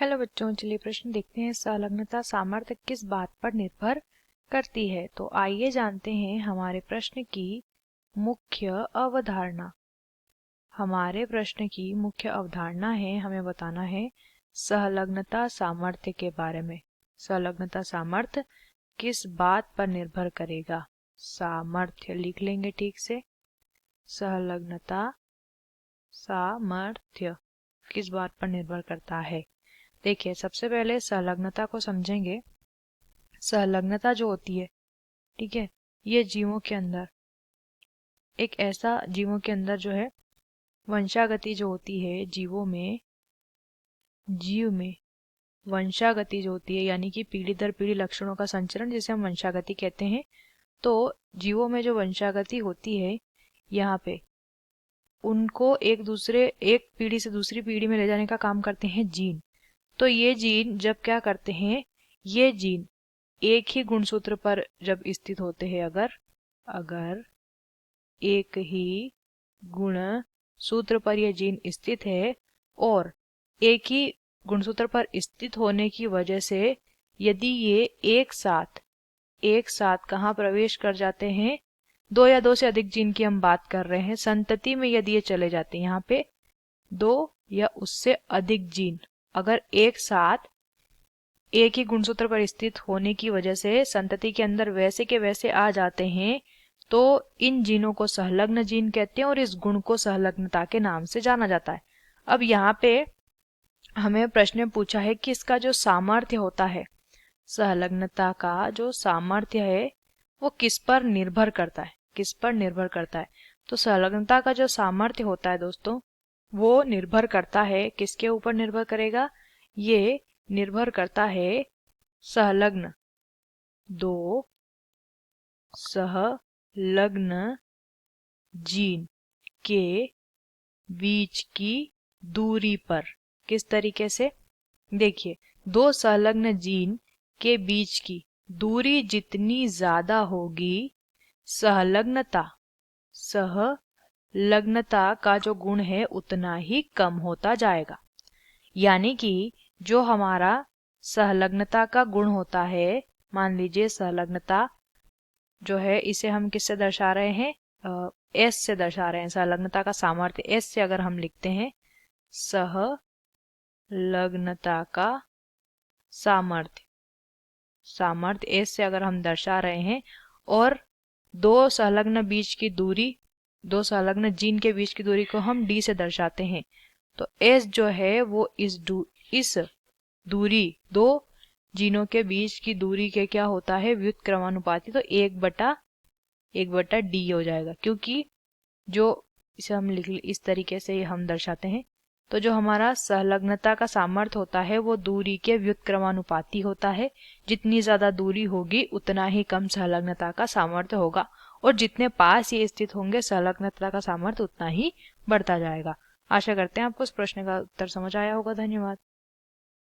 Hello बच्चों, चलिए प्रश्न देखते हैं। संलग्नता सामर्थ्य किस बात पर निर्भर करती है? तो आइए जानते हैं हमारे प्रश्न की मुख्य अवधारणा। हमारे प्रश्न की मुख्य अवधारणा है, हमें बताना है संलग्नता सामर्थ्य के बारे में। संलग्नता सामर्थ्य किस बात पर निर्भर करेगा? सामर्थ्य लिख लेंगे ठीक से। संलग्नता सामर्थ्य किस बात पर निर्भर करता है? देखिए, सबसे पहले संलग्नता को समझेंगे। संलग्नता जो होती है, ठीक है, ये जीवों के अंदर जो है वंशागति जो होती है, जीव में वंशागति जो होती है, यानी कि पीढ़ी दर पीढ़ी लक्षणों का संचरण, जिसे हम वंशागति कहते हैं। तो जीवों में जो वंशागति होती है, यहाँ पे उनको एक पीढ़ी से दूसरी पीढ़ी में ले जाने का काम करते हैं जीन। तो ये जीन जब क्या करते हैं, ये जीन एक ही गुणसूत्र पर जब स्थित होते हैं, अगर एक ही गुण सूत्र पर ये जीन स्थित है और एक ही गुणसूत्र पर स्थित होने की वजह से यदि ये एक साथ कहाँ प्रवेश कर जाते हैं, दो या दो से अधिक जीन की हम बात कर रहे हैं, संतति में यदि ये चले जाते हैं, यहाँ पे दो या उससे अधिक जीन अगर एक साथ एक ही गुणसूत्र पर स्थित होने की वजह से संतति के अंदर वैसे के वैसे आ जाते हैं, तो इन जीनों को संलग्न जीन कहते हैं और इस गुण को संलग्नता के नाम से जाना जाता है। अब यहाँ पे हमें प्रश्न में पूछा है कि इसका जो सामर्थ्य होता है, संलग्नता का जो सामर्थ्य है वो किस पर निर्भर करता है? तो संलग्नता का जो सामर्थ्य होता है दोस्तों, वो निर्भर करता है, किसके ऊपर निर्भर करेगा? ये निर्भर करता है दो संलग्न जीन के बीच की दूरी पर। किस तरीके से? देखिए, दो संलग्न जीन के बीच की दूरी जितनी ज्यादा होगी, संलग्नता का जो गुण है उतना ही कम होता जाएगा। यानी कि जो हमारा संलग्नता का गुण होता है, मान लीजिए संलग्नता जो है इसे हम किससे दर्शा रहे हैं? एस से दर्शा रहे हैं। संलग्नता का सामर्थ्य एस से अगर हम लिखते हैं, संलग्नता का सामर्थ्य एस से अगर हम दर्शा रहे हैं और दो संलग्न जीन के बीच की दूरी को हम डी से दर्शाते हैं, तो एस जो है वो इस दूरी, दो जीनों के बीच की दूरी के क्या होता है? व्युत्क्रमानुपाती। तो एक बटा डी हो जाएगा, क्योंकि जो इसे हम इस तरीके से हम दर्शाते हैं। तो जो हमारा संलग्नता का सामर्थ्य होता है वो दूरी के व्युत्क्रमानुपाती होता है। जितनी ज्यादा दूरी होगी उतना ही कम संलग्नता का सामर्थ्य होगा, और जितने पास ये स्थित होंगे संलग्नता का सामर्थ्य उतना ही बढ़ता जाएगा। आशा करते हैं आपको इस प्रश्न का उत्तर समझ आया होगा। धन्यवाद।